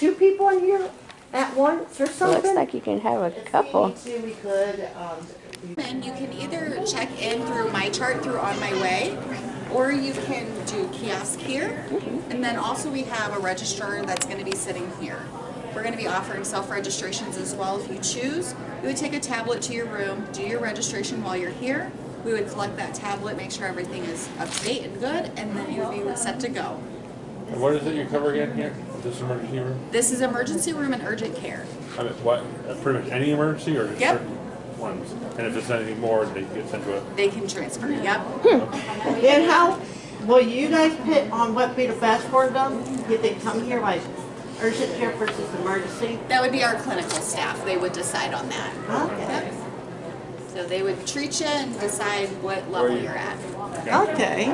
2 people in here at once or something? Looks like you can have a couple. If we need to, we could. And you can either check in through my chart through On My Way, or you can do kiosk here. And then also we have a registrar that's going to be sitting here. We're going to be offering self-registrations as well if you choose. You would take a tablet to your room, do your registration while you're here. We would collect that tablet, make sure everything is up to date and good, and then you'd be set to go. And what is it you cover again here? This emergency room? This is emergency room and urgent care. I mean, what? Pretty much any emergency or just Yep. certain ones? And if it's anything more, they get sent to it? They can transfer, yep. And how will you guys pick on what be the best for them? If they come here like urgent care versus emergency? That would be our clinical staff. They would decide on that. Okay. Yep. So they would treat you and decide what level you're at. Okay.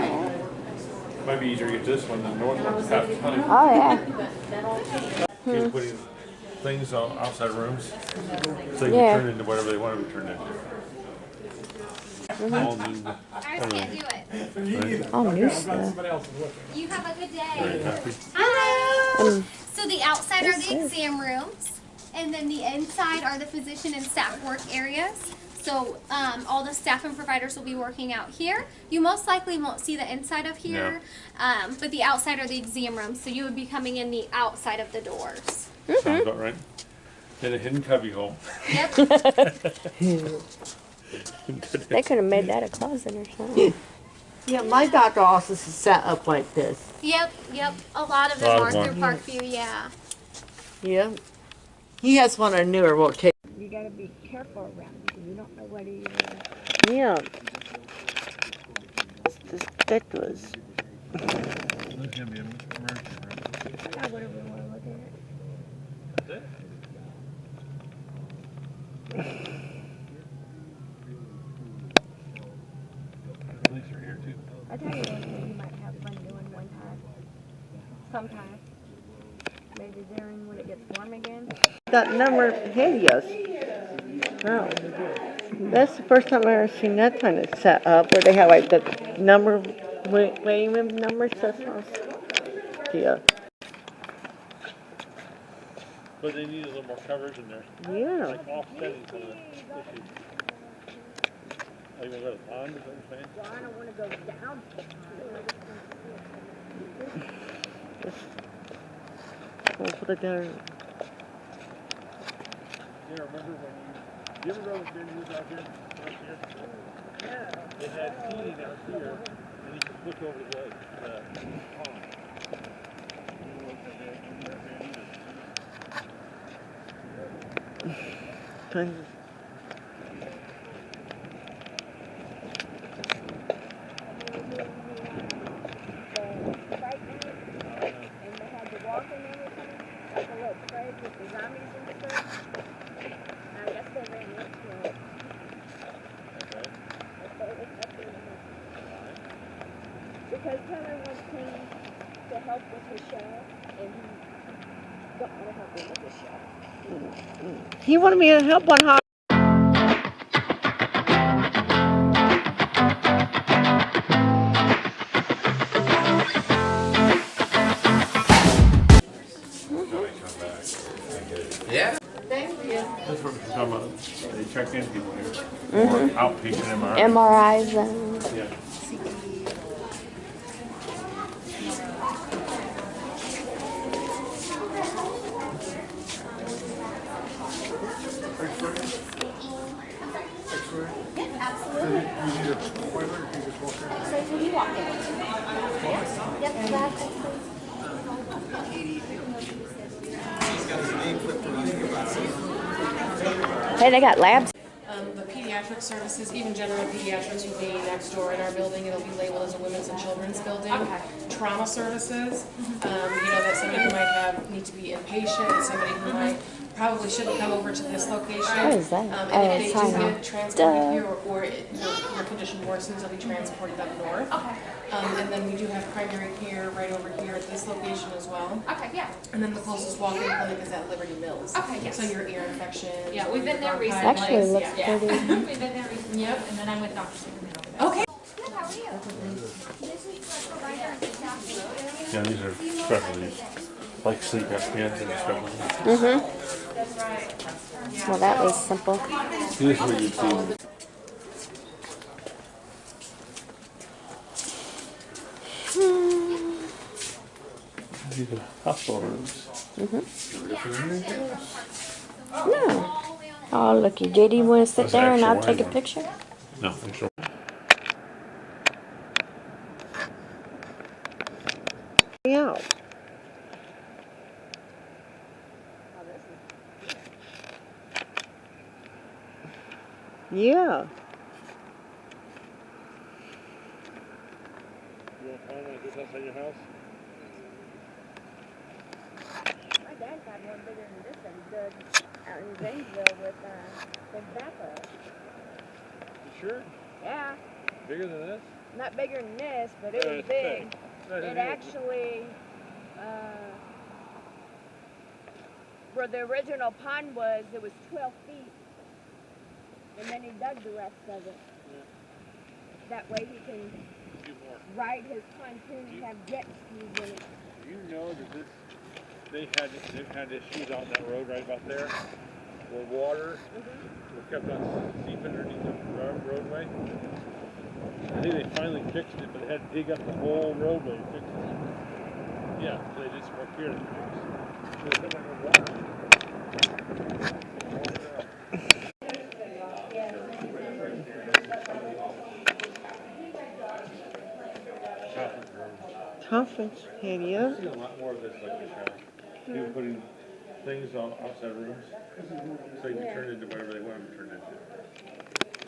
Might be easier to get this one than the north one. Oh, yeah. He's putting things on outside rooms so they Yeah. can turn into whatever they want to be turned into. All new. Ours can't do it. All new stuff. You have a good Very day. happy. Hi. So the outside are the exam rooms, and then the inside are the physician and staff work areas. So all the staff and providers will be working out here. You most likely won't see the inside of here, but the outside are the exam rooms. So you would be coming in the outside of the doors. Sounds about right. In a hidden cubby hole. Yep. They could have made that a closet or something. Yeah, my doctor office is set up like this. Yep. A lot of them are through Parkview. Yeah. Yeah. He has one of the newer locations. You gotta be careful around you. You don't know what he Yeah. This bed was. There's going to be an emergency room. whatever we want to look at. That's it? Police are here too. I tell you one thing you might have fun doing one time. Sometime. Maybe during when it gets warm again. That number videos. Oh. That's the first time I've ever seen that kind of set up where they have like the number, waiting room numbers. That's awesome. Yeah. But they need a little more coverage in there. Yeah. Like offsetting some of the issues. Are you going to go to the pond, is that what you're saying? Well, I don't want to go down. We'll put it there. Yeah, remember when you ever go to the out there? Yeah. They had heating out here, and you could look over the pond. Thank you. Because Tyler was came to help with the show, and he got to help him with the show. He wanted me to help on how. Yeah. Thank you. That's what we're talking about. They check in people here. Or outpatient MRI. MRIs and... Yeah. Hey, they got labs. The pediatric services, even general pediatrics, would be next door in our building. It'll be labeled as a women's and children's building. Okay. Trauma services, that somebody who might need to be inpatient, somebody who might probably shouldn't come over to this location. What is that? And if they do get transported here or your condition worsens, they'll be transported up north. Okay. And then we do have primary care right over here at this location as well. Okay, yeah. And then the closest walk-in clinic is at Liberty Mills. Okay, yes. So your ear infection. Yeah, we've been there recently. Actually looks Yeah. pretty. We've been there recently. Yep. And then I'm with Dr. Superman over there. Okay. Good, how are you? This is the provider and staff. Yeah, these are specialties. Like sleep apneas and stuff. Well, that was simple. Here's what you do. These are hospital rooms. No. Oh, looky. JD, you want to sit That's an there and I'll actual take a one. picture? No, I'm sure. Yeah. Yeah. You want to find like this outside your house? My dad's had one bigger than this that he dug out in Zanesville with tobacco. You sure? Yeah, Bigger than this? not bigger than this, but it was it's big. That It is- actually, where the original pond was, it was 12 feet. And then he dug the rest of it. That way he can do more. ride his pontoon and have jet skis in it. Do you know that this, they've had issues on that road right about there, where water was kept on seeping underneath the roadway? I think they finally fixed it, but they had to dig up the whole roadway to fix it. Yeah, so they just repaired it. Conference area. I see a lot more of this like this, people putting things on outside rooms, so you can turn it into whatever they want them to turn it into.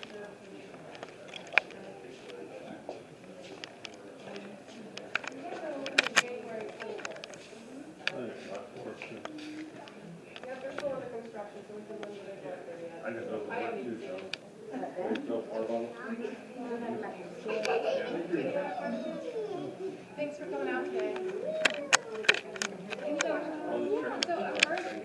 I just know the work too, so. So far along. Thanks for coming out today. All the churches.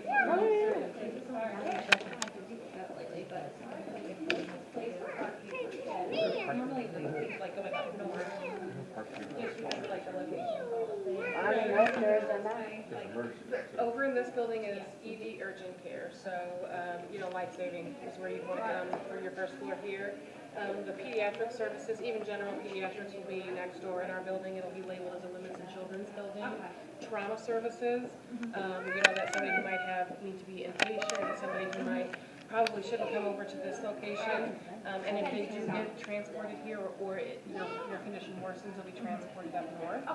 Over in this building is ED urgent care, so, life-saving is where you'd want to come for your first floor here. The pediatric services, even general pediatrics, will be next door in our building. It'll be labeled as a women's and children's building. Trauma services, that's somebody who might need to be inpatient, somebody who probably shouldn't come over to this location. And if they do get transported here or your condition worsens, they'll be transported up north.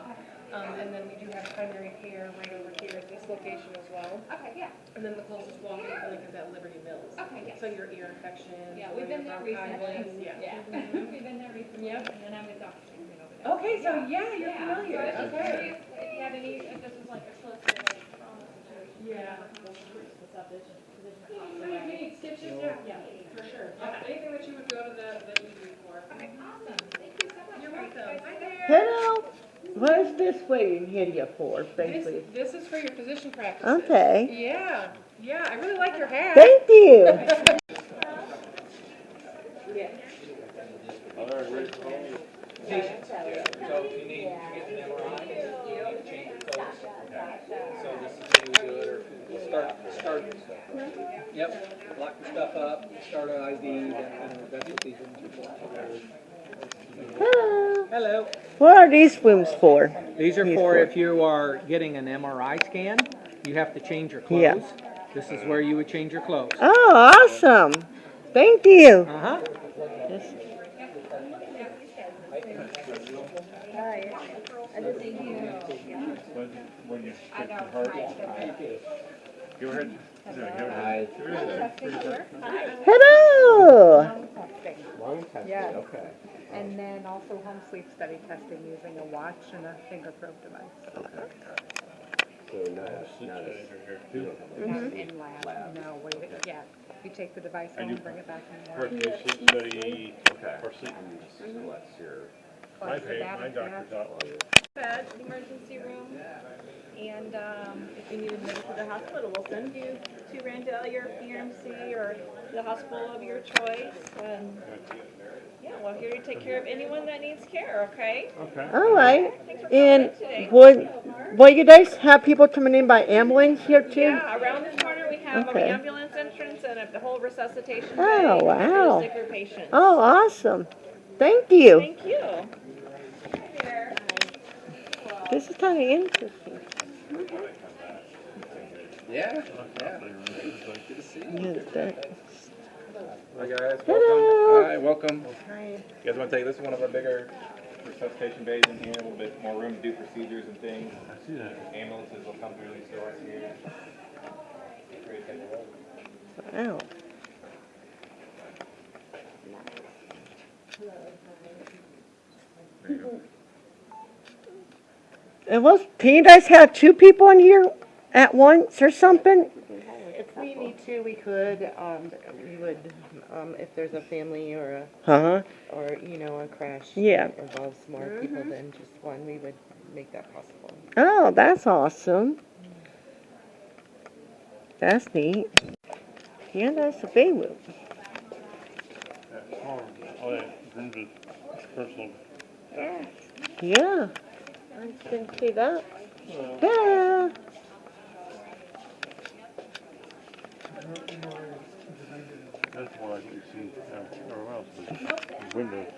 And then we do have primary care right over here at this location as well. Okay, yeah. And then the closest walk-in clinic is at Liberty Mills. Okay, yeah. So your ear infections. Yeah, or we've been your there recently. bronchitis, Yeah. We've been there recently. Yep. And then I'm with Dr. Sherman over there. Okay, so yeah, you're Yeah, familiar. so I was just Okay. curious if you had any, if this was like a close to like trauma situation. Yeah. So if you need stitches, yeah, for sure. Anything that you would go to the ED for. Okay, awesome. Thank you so much. You're welcome. Hi there. Hello. What is this waiting area for, basically? This is for your physician practices. Okay. Yeah, yeah, I really like your hat. Thank you. Yeah. All right, Rick. So if you need to get an MRI, you need to change your clothes. So this is the way we do it, or we'll start, yep, lock your stuff up, start an IV, and that's what these rooms are for. Hello. Hello. What are these rooms for? These are for if you are getting an MRI scan, you have to change your clothes. Yeah. This is where you would change your clothes. Oh, awesome. Thank you. Uh-huh. Yes. When you stick your heart, you ever had, Hello. Yes. Okay. And then also home sleep study testing using a watch and a finger probe device. Not in lab. No, wait, yeah. You take the device home, bring it back in the lab. Parkview sleep study, or sleep. Plus the My doctor thought bed, emergency room, and if you need admitted to the hospital, we'll send you to Randall, your PMC, or the hospital of your choice. And yeah, we're here to take care of anyone that needs care. Okay. Okay. All right. Thanks for coming And in today. would you guys have people coming in by ambulance here too? Yeah, around this corner we have Okay. an ambulance entrance and the whole resuscitation bay Oh, for wow. the sicker patients. Oh, awesome. Thank you. Thank you. This is kind of interesting. Yeah, yeah. Good to see you. Yeah, that- Hi guys, Hello. welcome. Hi, welcome. Hi. You guys want to take this is one of our bigger resuscitation bays in here, a little bit more room to do procedures and things. I see that. Ambulances will come through these doors here. Great, take a look. Wow. There you go. And can you guys have two people in here at once or something? If we need to, we could, we would, if there's a family or Huh? a crash. Yeah. That involves more people than just one, we would make that possible. Oh, that's awesome. That's neat. Yeah, that's a big room. That's hard. Oh, yeah. Brings it personal. Yeah. I can see that. Yeah. That's why I can see everywhere else. But windows.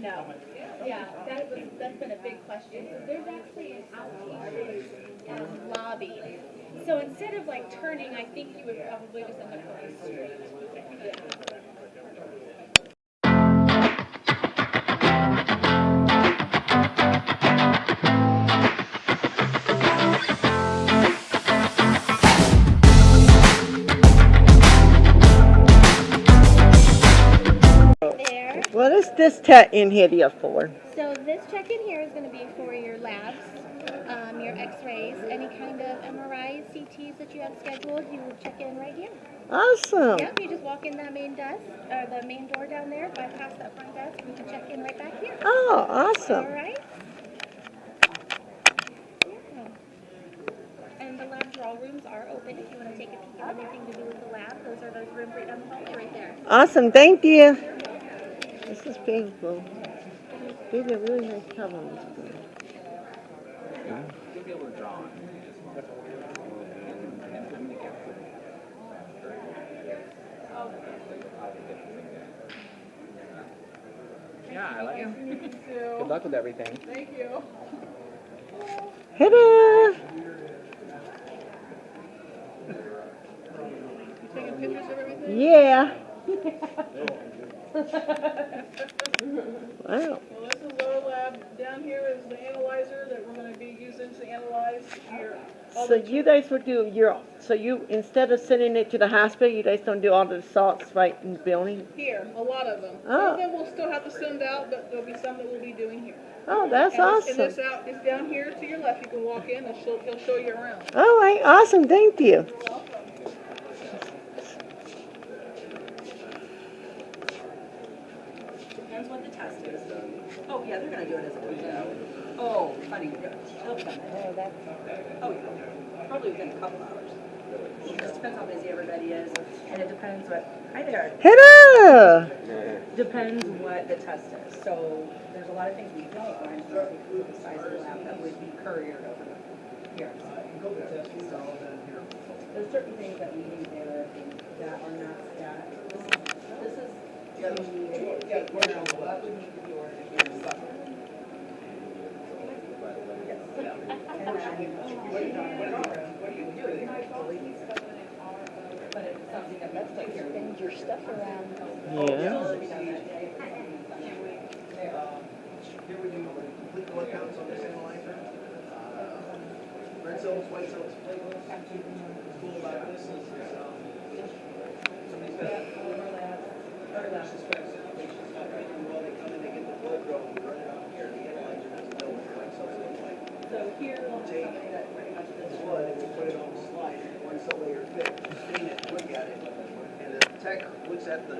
No. Yeah, that's been a big question. There's actually an outpatient lobby. So instead of like turning, I think you would probably just end up going straight. Yeah. There. What is this tech in here for? So this check-in here is going to be for your labs, your x-rays, any kind of MRIs, CTs that you have scheduled, you will check in right here. Awesome. Yep, you just walk in that main desk, or the main door down there, bypass that front desk, and you can check in right back here. Oh, awesome. All right. Yeah. And the lab draw rooms are open if you want to take a peek at anything to do with the lab. Those are those rooms right down the hallway right there. Awesome. Thank you. This is painful. They did a really nice job on this thing. You'll be able to draw on it. Yeah, I like it. Good luck with everything. Thank you. Ta-da! Taking pictures of everything? Yeah. Wow. Well, this is our lab. Down here is the analyzer that we're going to be using to analyze your. So you guys would do instead of sending it to the hospital, you guys don't do all the salts right in the building? Here, a lot of them. Some Oh. of them we'll still have to send out, but there'll be some that we'll be doing here. Oh, that's And this awesome. out is down here to your left. You can walk in and he'll show you around. All right, awesome. Thank you. Depends what the test is. Oh, yeah, they're gonna do it as a window. Oh, honey, they'll come in. Oh, yeah, probably within a couple hours. It just depends how busy everybody is, and it depends what, hi there, Hello. depends what the test is. So there's a lot of things we don't find for the size of the lab that would be couriered over here. So there's certain things that we do there that are not stat. This is what would need to be ordered here. But it's something that let's take care of. Spend your stuff around. Yeah. Here we do complete blood counts on this analyzer. Red cells, white cells, platelets. What's cool about this is somebody's got our labs suspects patients not doing well, they come in, they get the blood drawn, we run So here, we'll take the blood and we put it on the slide, 1 cell layer thick, stain it, look at it, and the tech looks at the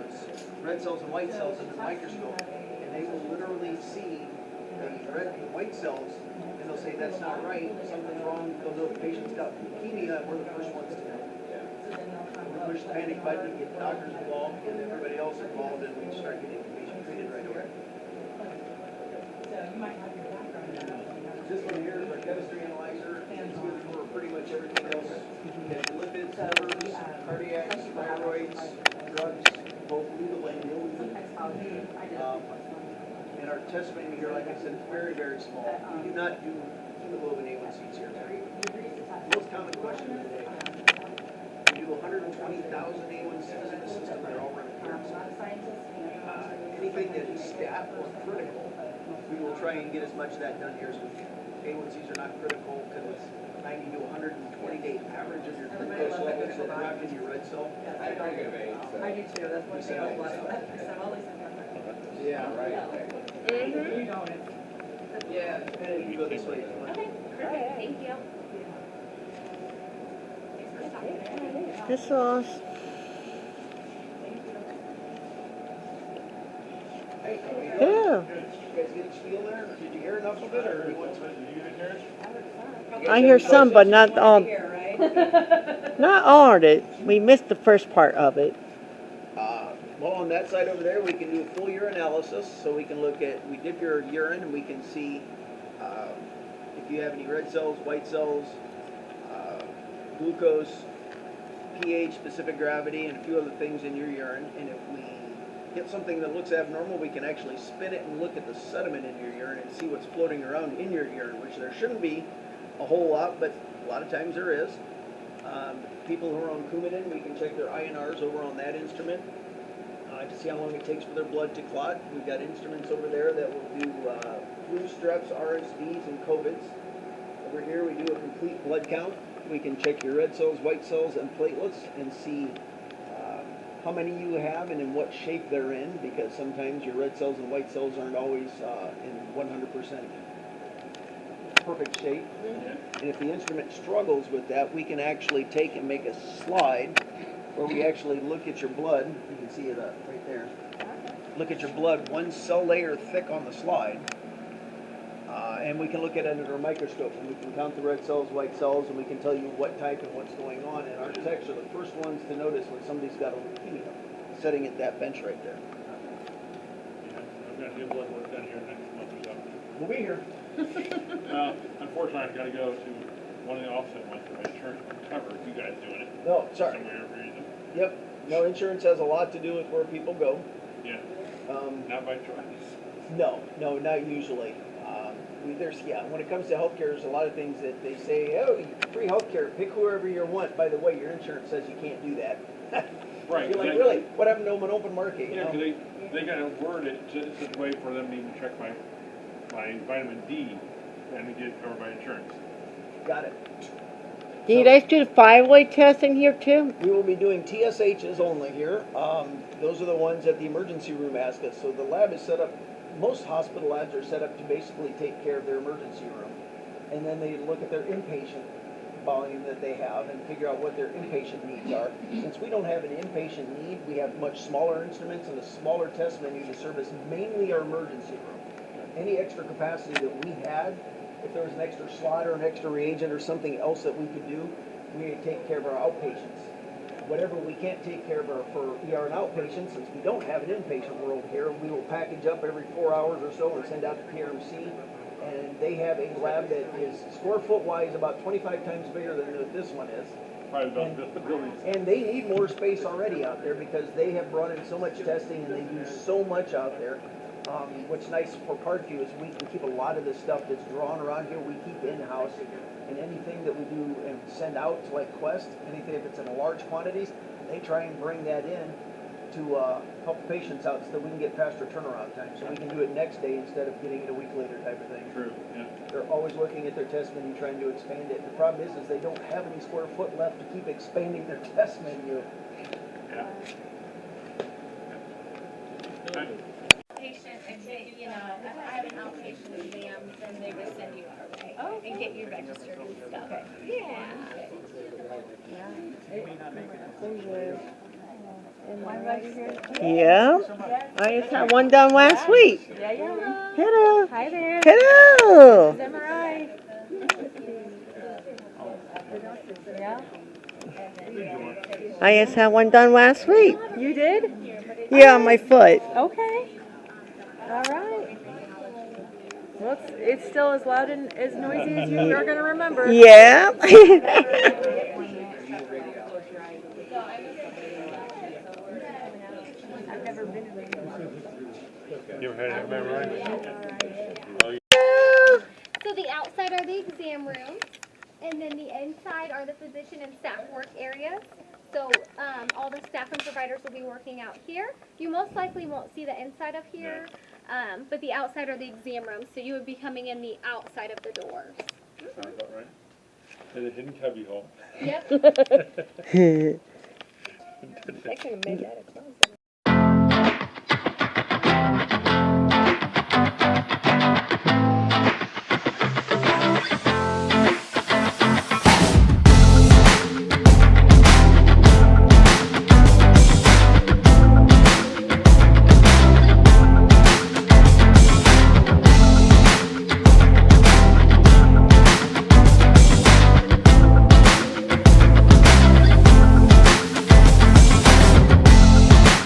red cells and white cells in the microscope, and they will literally see the red and white cells, and they'll say that's not right, something's wrong, they'll know the patient's got leukemia, we're the first ones to know. We push the panic button, get doctors involved, get everybody else involved, and we start getting the patient treated right away. This one here is our chemistry analyzer, it's good for pretty much everything else. Lipids, livers, cardiacs, thyroids, drugs, both legal and illegal. And our test menu here, like I said, is very, very small. We do not do hemoglobin A1Cs here. Most common question of the day. We do 120,000 A1Cs in the system, they're all run appearance. Anything that is stat or critical, we will try and get as much of that done here as we can. A1Cs are not critical because it's 90 to 120 day average of your glucose levels that drop in your red cell. I do too, that's what they all love. Yeah, right. Mm-hmm. Yeah, and you go this way. Okay, perfect, thank you. This was, Hey, how you yeah. doing? You guys get a spiel there? Did you hear enough of it, or what? I hear some, but not all. Here, right? Not all of it. We missed the first part of it. Well, on that side over there, we can do a full urinalysis, so we can look at, we dip your urine and we can see if you have any red cells, white cells, glucose, pH, specific gravity, and a few other things in your urine. And if we get something that looks abnormal, we can actually spin it and look at the sediment in your urine and see what's floating around in your urine, which there shouldn't be a whole lot, but a lot of times there is. People who are on Coumadin, we can check their INRs over on that instrument to see how long it takes for their blood to clot. We've got instruments over there that will do flu, streps, RSVs, and COVIDs. Over here we do a complete blood count. We can check your red cells, white cells, and platelets and see how many you have and in what shape they're in, because sometimes your red cells and white cells aren't always in 100% perfect shape. And if the instrument struggles with that, we can actually take and make a slide where we actually look at your blood. You can see it right there. Look at your blood 1 cell layer thick on the slide. And we can look at it under a microscope, and we can count the red cells, white cells, and we can tell you what type and what's going on. And our techs are the first ones to notice when somebody's got a leukemia, sitting at that bench right there. Yeah, I've got to get blood work done here next month or so. We'll be here. Unfortunately, I've got to go to one of the offset ones for my insurance to cover you guys doing it. No, sorry. Somewhere for reason. Yep. No, insurance has a lot to do with where people go. Yeah. Not by choice. No, not usually. When it comes to healthcare, there's a lot of things that they say, oh, free healthcare, pick whoever you want. By the way, your insurance says you can't do that. Right. You're like, really? What happened to an open market? You Yeah, know? because they got to word it such a way for them to even check my vitamin D and to get it covered by insurance. Got it. Do you guys do the 5-way testing here too? We will be doing TSHs only here. Those are the ones that the emergency room ask us. So the lab is set up, most hospital labs are set up to basically take care of their emergency room. And then they look at their inpatient volume that they have and figure out what their inpatient needs are. Since we don't have an inpatient need, we have much smaller instruments and a smaller test menu to service mainly our emergency room. Any extra capacity that we had, if there was an extra slot or an extra reagent or something else that we could do, we take care of our outpatients. Whatever we can't take care of for ER and outpatients, since we don't have an inpatient world here, we will package up every 4 hours or so and send out to PRMC. And they have a lab that is square foot wise about 25 times bigger than this one is. Probably about this building. And they need more space already out there because they have brought in so much testing and they do so much out there. What's nice for Parkview is we can keep a lot of the stuff that's drawn around here, we keep in-house. And anything that we do and send out to like Quest, anything if it's in large quantities, they try and bring that in to help patients out so that we can get faster turnaround time. So we can do it next day instead of getting it a week later type of thing. True, yeah. They're always looking at their test menu trying to expand it. The problem is they don't have any square foot left to keep expanding their test menu. Yeah. Patient, and say, I have an outpatient exam, then they would send you our way. and get you registered and stuff. Yeah. Yeah. I just had one done last week. Yeah. Hello. Hi there. Hello. MRI. Yeah. I just had one done last week. You did? Yeah, on my foot. Okay. All right. Well, it's still as loud and as noisy as you're going to remember. Yeah. I've never been in You ever had an MRI? So the outside are the exam rooms, and then the inside are the physician and staff work areas. So all the staff and providers will be working out here. You most likely won't see the inside of here, but the outside are the exam rooms. So you would be coming in the outside of the doors. Sounds about right. There's a hidden cubby hole. Yep. I could have made that a closet.